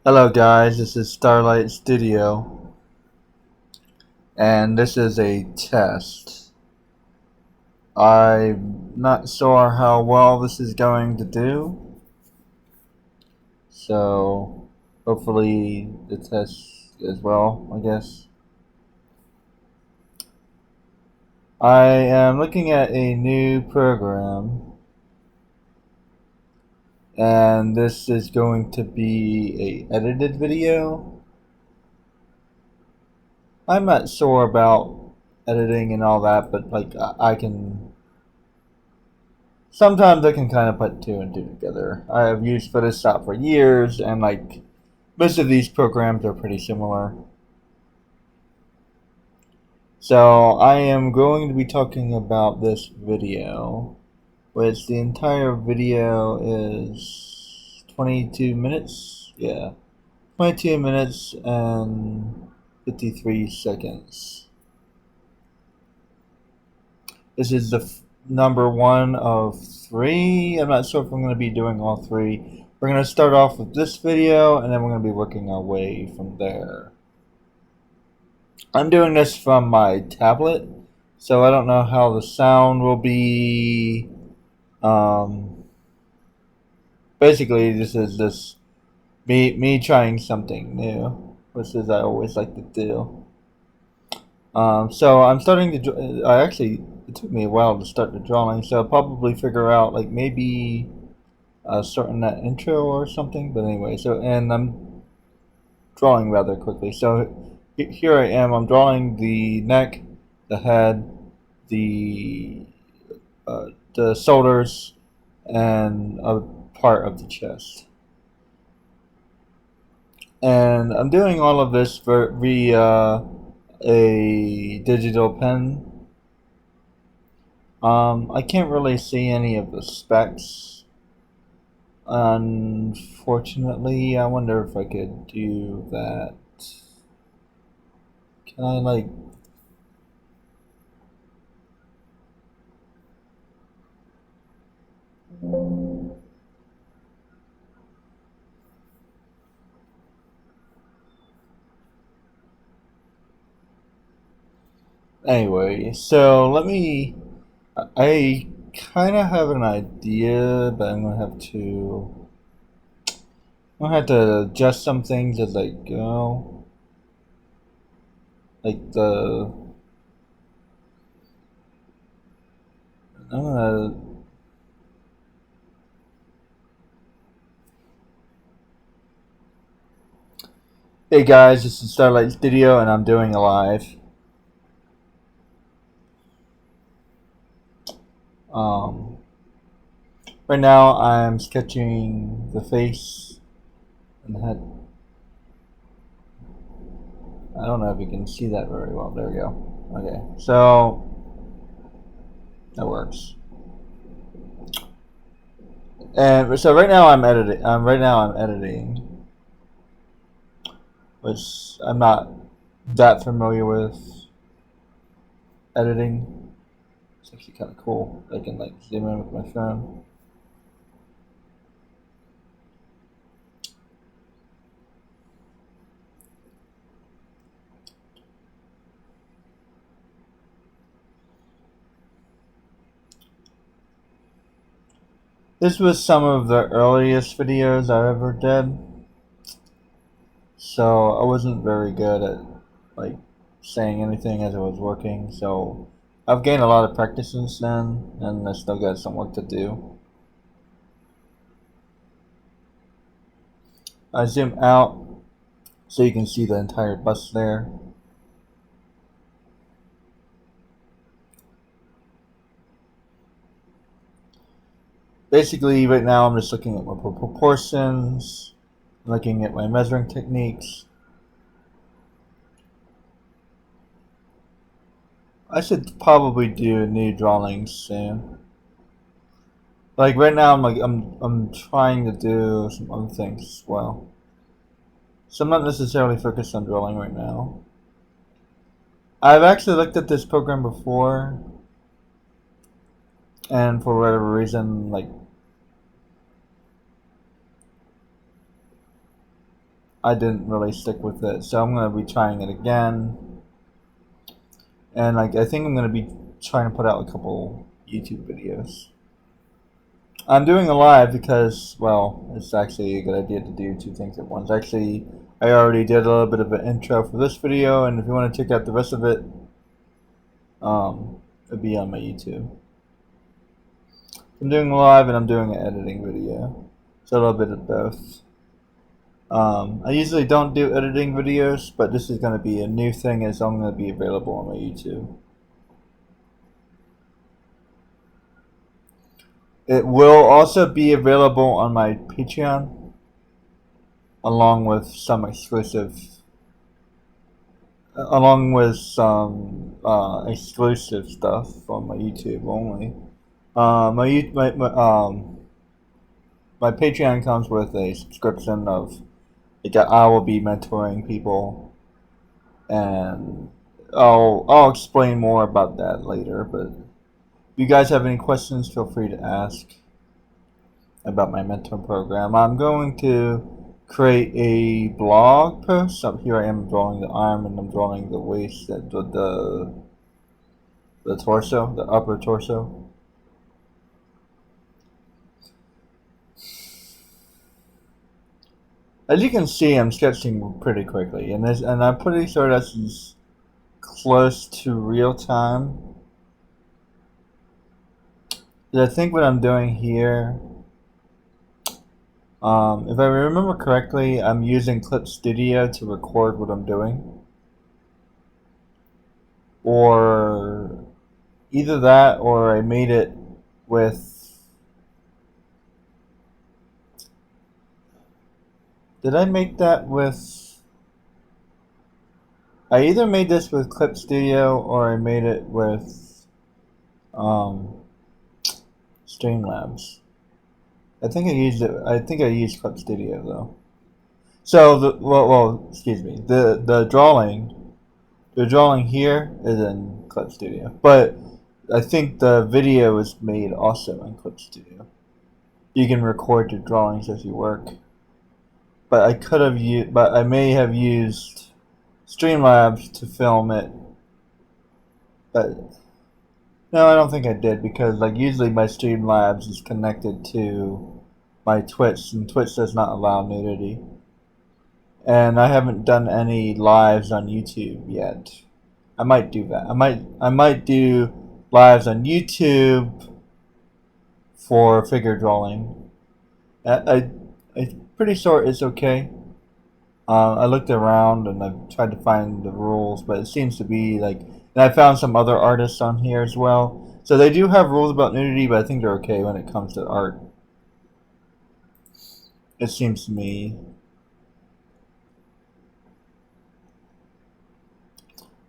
Hello guys, this is Starlight Studio, and this is a test. I'm not sure how well this is going to do, so hopefully the test goes well, I guess. I am looking at a new program, and this is going to be a edited video. I'm not sure about editing and all that, but like I can sometimes I can kind of put two and two together. I have used Photoshop for years, and like most of these programs are pretty similar. So I am going to be talking about this video, which the entire video is 22 minutes. Yeah, 22 minutes and 53 seconds. This is the number one of three. I'm not sure if I'm going to be doing all three. We're going to start off with this video, and then we're going to be working our way from there. I'm doing this from my tablet, so I don't know how the sound will be. Basically, this is just me trying something new, which is I always like to do. So I'm starting to. I actually it took me a while to start the drawing, so I'll probably figure out like maybe starting that intro or something. But anyway, so and I'm drawing rather quickly. So here I am. I'm drawing the neck, the head, the the shoulders, and a part of the chest. And I'm doing all of this via a digital pen. I can't really see any of the specs. Unfortunately, I wonder if I could do that. Can I like... Anyway, so let me... I kind of have an idea, but I'm gonna have to adjust some things as I go. Like I'm gonna... Hey guys, this is Starlight Studio, and I'm doing a live. Um, right now I'm sketching the face and the head. I don't know if you can see that very well. There we go. Okay, so that works. And so right now I'm editing. I'm editing, which I'm not that familiar with editing. It's actually kind of cool. I can like zoom in with my phone. This was some of the earliest videos I ever did, so I wasn't very good at like saying anything as I was working. So I've gained a lot of practice since then, and I still got some work to do. I zoom out so you can see the entire bust there. Basically, right now I'm just looking at my proportions, looking at my measuring techniques. I should probably do new drawings soon. Like right now, I'm trying to do some other things as well. So I'm not necessarily focused on drawing right now. I've actually looked at this program before, and for whatever reason, like I didn't really stick with it, so I'm gonna be trying it again. And like I think I'm gonna be trying to put out a couple YouTube videos. I'm doing a live because, well, it's actually a good idea to do two things at once. Actually, I already did a little bit of an intro for this video, and if you want to check out the rest of it, it'll be on my YouTube. I'm doing a live and I'm doing an editing video, so a little bit of both. I usually don't do editing videos, but this is going to be a new thing as I'm going to be available on my YouTube. It will also be available on my Patreon, along with some exclusive stuff on my YouTube only. My Patreon comes with a subscription of like I will be mentoring people, and I'll explain more about that later. But if you guys have any questions, feel free to ask about my mentor program. I'm going to create a blog post. So here I am drawing the arm and I'm drawing the waist, the torso, the upper torso. As you can see, I'm sketching pretty quickly, and I'm pretty sure that's close to real time. I think what I'm doing here, if I remember correctly, I'm using Clip Studio to record what I'm doing, or either that, or I made it with. Did I make that with? I either made this with Clip Studio or I made it with Streamlabs. I think I used Clip Studio though. So excuse me. The drawing here is in Clip Studio, but I think the video is made also in Clip Studio. You can record your drawings as you work. But I may have used Streamlabs to film it. But no, I don't think I did, because like usually my Streamlabs is connected to my Twitch, and Twitch does not allow nudity. And I haven't done any lives on YouTube yet. I might do that. I might do lives on YouTube for figure drawing. I'm pretty sure it's okay. I looked around and I've tried to find the rules, but it seems to be like, and I found some other artists on here as well. So they do have rules about nudity, but I think they're okay when it comes to art. It seems to me.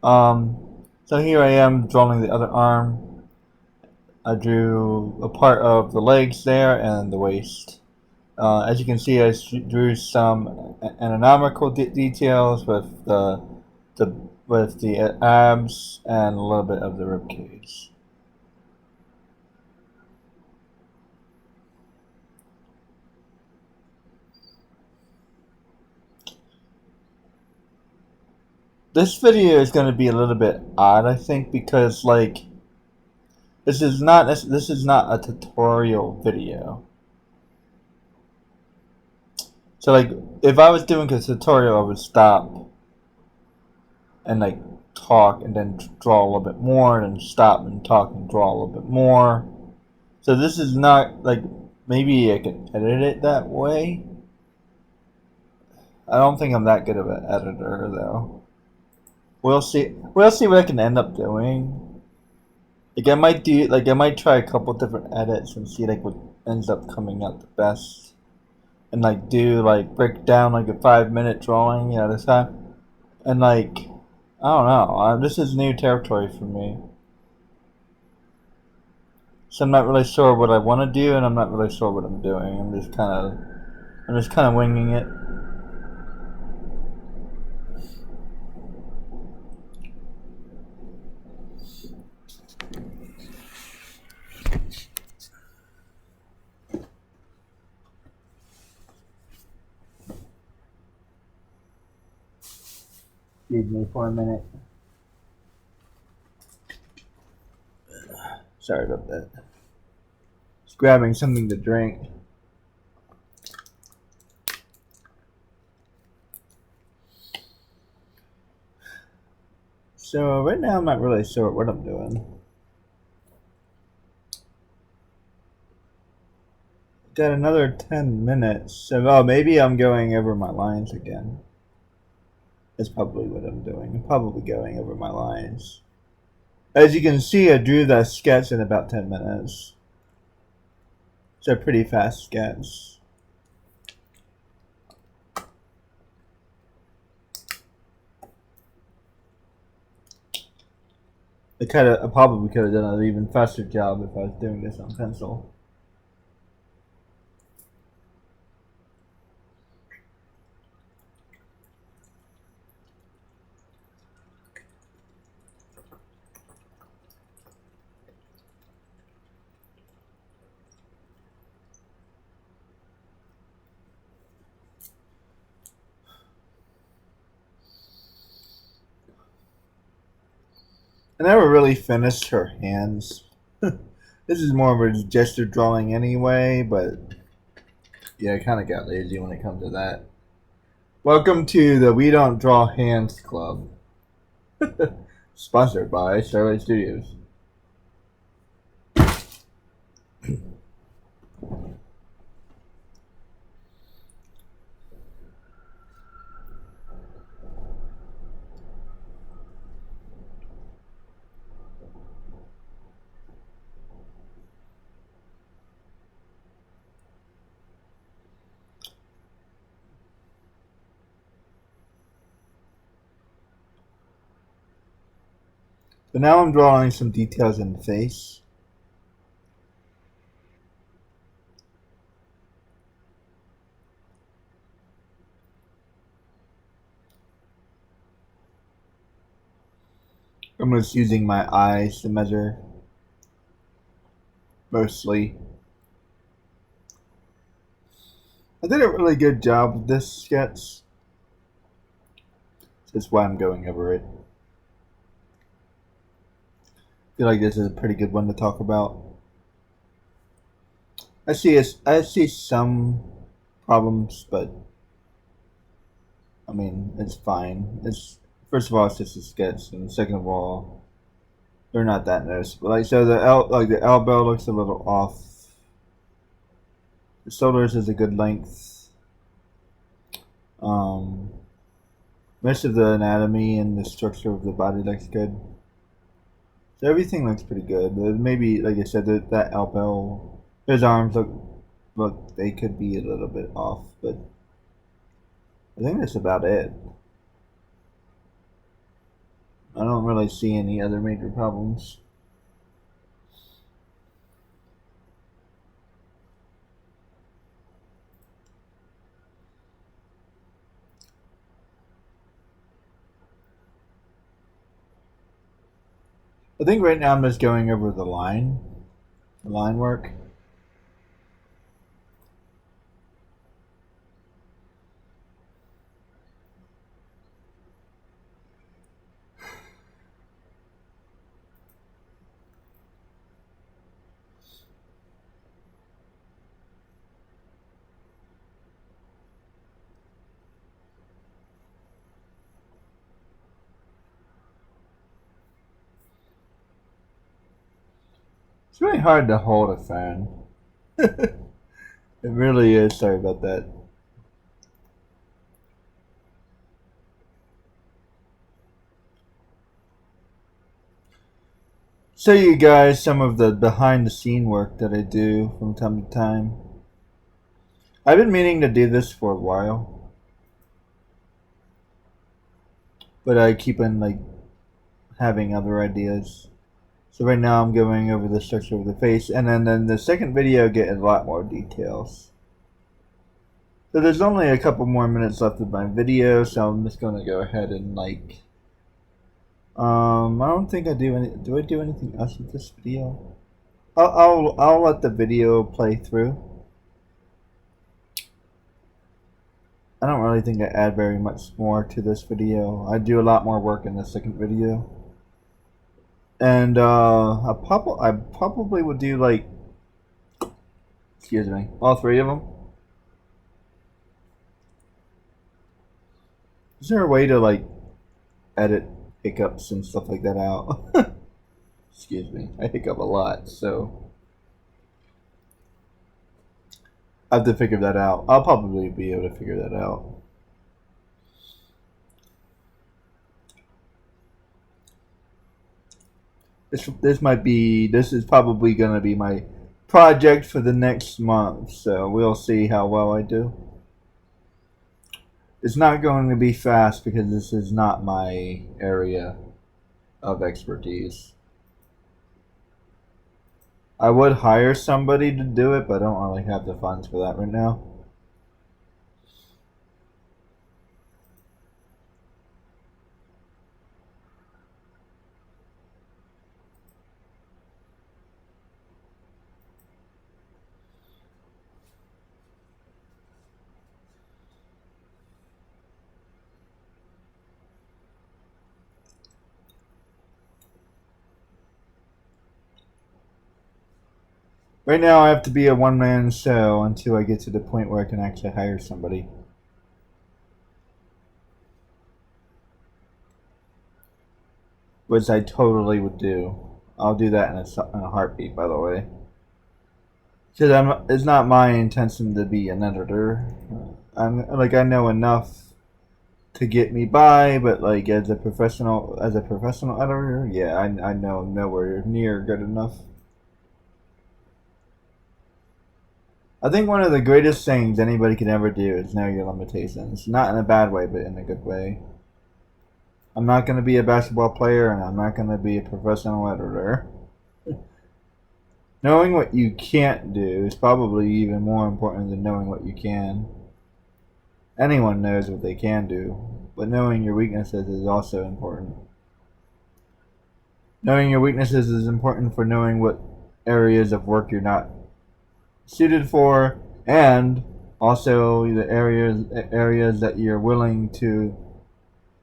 So here I am drawing the other arm. I drew a part of the legs there and the waist. As you can see, I drew some anatomical details with the abs and a little bit of the rib cage. This video is going to be a little bit odd, I think, because like this is not a tutorial video. So like if I was doing a tutorial, I would stop and like talk and then draw a little bit more, and then stop and talk and draw a little bit more. So this is not like, maybe I can edit it that way. I don't think I'm that good of an editor though. We'll see. We'll see what I can end up doing. Like I might try a couple different edits and see like what ends up coming out the best, and like break down like a 5-minute drawing at a time, and like I don't know. This is new territory for me, so I'm not really sure what I want to do, and I'm not really sure what I'm doing. I'm just kind of winging it. Excuse me for a minute. Sorry about that. Just grabbing something to drink. So right now I'm not really sure what I'm doing. Got another 10 minutes. So maybe I'm going over my lines again. That's probably what I'm doing. I'm probably going over my lines. As you can see, I drew that sketch in about 10 minutes. It's a pretty fast sketch. I probably could have done an even faster job if I was doing this on pencil. I never really finished her hands. This is more of a gesture drawing anyway, but yeah, I kind of got lazy when it comes to that. Welcome to the We Don't Draw Hands Club. Sponsored by Starlight Studios. So now I'm drawing some details in the face. I'm just using my eyes to measure, mostly. I did a really good job with this sketch. That's why I'm going over it. I feel like this is a pretty good one to talk about. I see some problems, but I mean it's fine. It's first of all it's just a sketch, and second of all, they're not that noticeable. Like so, the elbow looks a little off. The shoulders is a good length. Most of the anatomy and the structure of the body looks good. So everything looks pretty good. Maybe, like I said, that elbow, his arms look, they could be a little bit off, but I think that's about it. I don't really see any other major problems. I think right now I'm just going over the line work. It's really hard to hold a fan. It really is. Sorry about that. Show you guys some of the behind the scene work that I do from time to time. I've been meaning to do this for a while, but I keep on like having other ideas. So right now I'm going over the structure of the face, and then the second video get a lot more details. So there's only a couple more minutes left of my video, so I'm just gonna go ahead and like. I don't think I do any. Do I do anything else with this video? I'll let the video play through. I don't really think I add very much more to this video. I do a lot more work in the second video. And I probably would do like, excuse me, all three of them. Is there a way to like edit hiccups and stuff like that out? Excuse me, I hiccup a lot, so I have to figure that out. I'll probably be able to figure that out. This is probably gonna be my project for the next month, so we'll see how well I do. It's not going to be fast because this is not my area of expertise. I would hire somebody to do it, but I don't really have the funds for that right now. Right now I have to be a one-man show until I get to the point where I can actually hire somebody. Which I totally would do. I'll do that in a heartbeat, by the way. Because it's not my intention to be an editor. I know enough to get me by, but like as a professional editor, yeah, I know I'm nowhere near good enough. I think one of the greatest things anybody can ever do is know your limitations. Not in a bad way, but in a good way. I'm not going to be a basketball player, and I'm not going to be a professional editor. Knowing what you can't do is probably even more important than knowing what you can. Anyone knows what they can do, but knowing your weaknesses is also important. Knowing your weaknesses is important for knowing what areas of work you're not suited for, and also the areas that you're willing to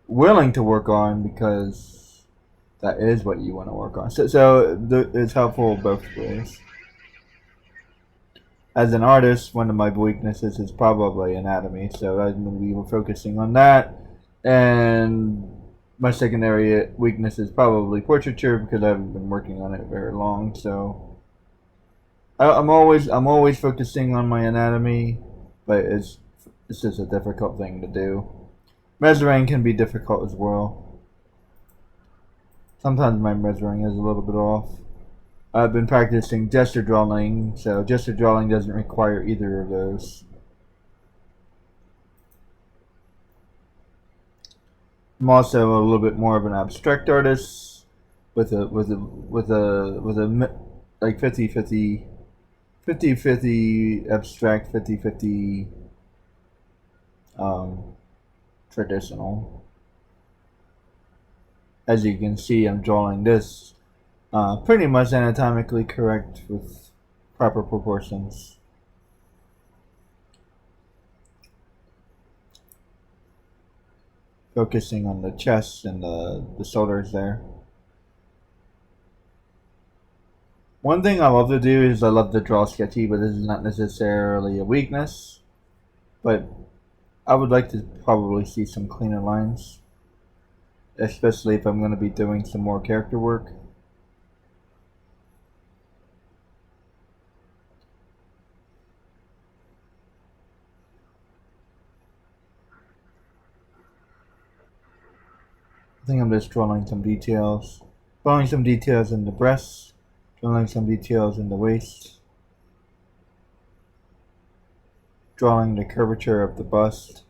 work on, because that is what you want to work on. It's helpful both ways. As an artist, one of my weaknesses is probably anatomy, so I'm going to be focusing on that. And my secondary weakness is probably portraiture, because I haven't been working on it very long. So I'm always focusing on my anatomy, but it's just a difficult thing to do. Measuring can be difficult as well. Sometimes my measuring is a little bit off. I've been practicing gesture drawing, so gesture drawing doesn't require either of those. I'm also a little bit more of an abstract artist with a like 50-50 abstract, 50-50 traditional. As you can see, I'm drawing this pretty much anatomically correct with proper proportions. Focusing on the chest and the shoulders there. One thing I love to do is I love to draw sketchy, but this is not necessarily a weakness. But I would like to probably see some cleaner lines, especially if I'm going to be doing some more character work. I think I'm just drawing some details. Drawing some details in the breasts, drawing some details in the waist, drawing the curvature of the bust.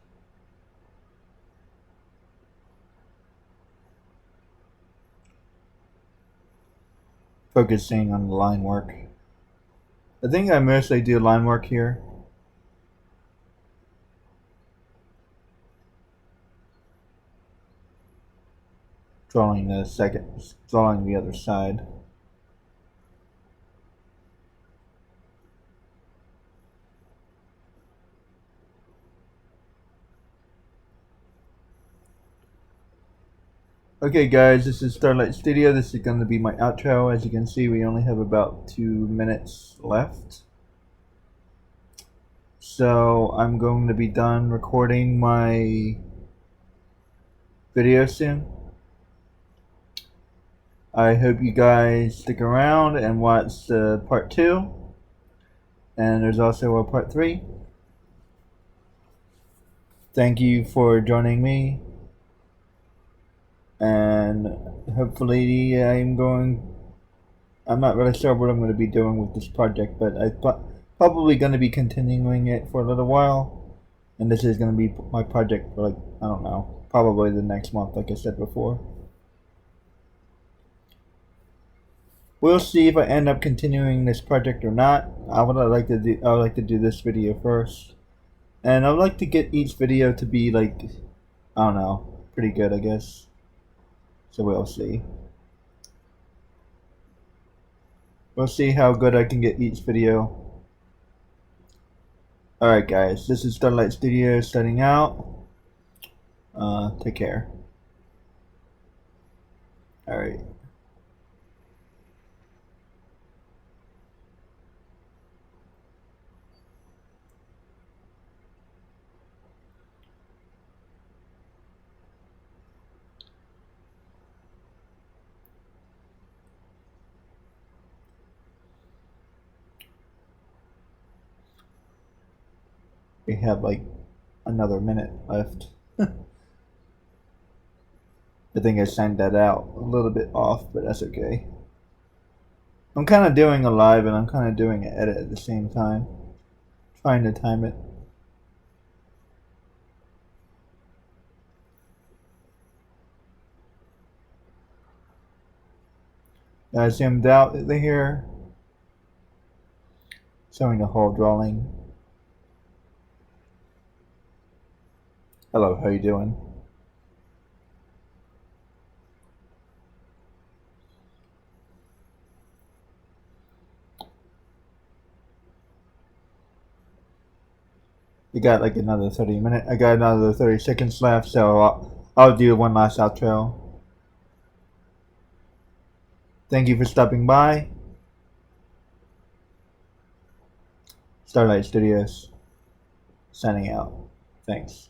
Focusing on the line work. I think I mostly do line work here. Drawing the other side. Okay, guys, this is Starlight Studio. This is going to be my outro. As you can see, we only have about 2 minutes left. So I'm going to be done recording my video soon. I hope you guys stick around and watch part 2. And there's also a part 3. Thank you for joining me. And hopefully I'm not really sure what I'm going to be doing with this project, but I'm probably going to be continuing it for a little while. And this is going to be my project for, like, I don't know, probably the next month, like I said before. We'll see if I end up continuing this project or not. I would like to do this video first. And I would like to get each video to be, like, I don't know, pretty good, I guess. So we'll see. We'll see how good I can get each video. Alright guys, this is Starlight Studio starting out. Take care. Alright. We have like another minute left. I think I signed that out a little bit off, but that's okay. I'm kind of doing a live and I'm kind of doing an edit at the same time. Trying to time it. I zoomed out here, showing the whole drawing. Hello, how you doing? You got like another 30 minutes. I got another 30 seconds left, so I'll do one last outro. Thank you for stopping by. Starlight Studios, signing out. Thanks.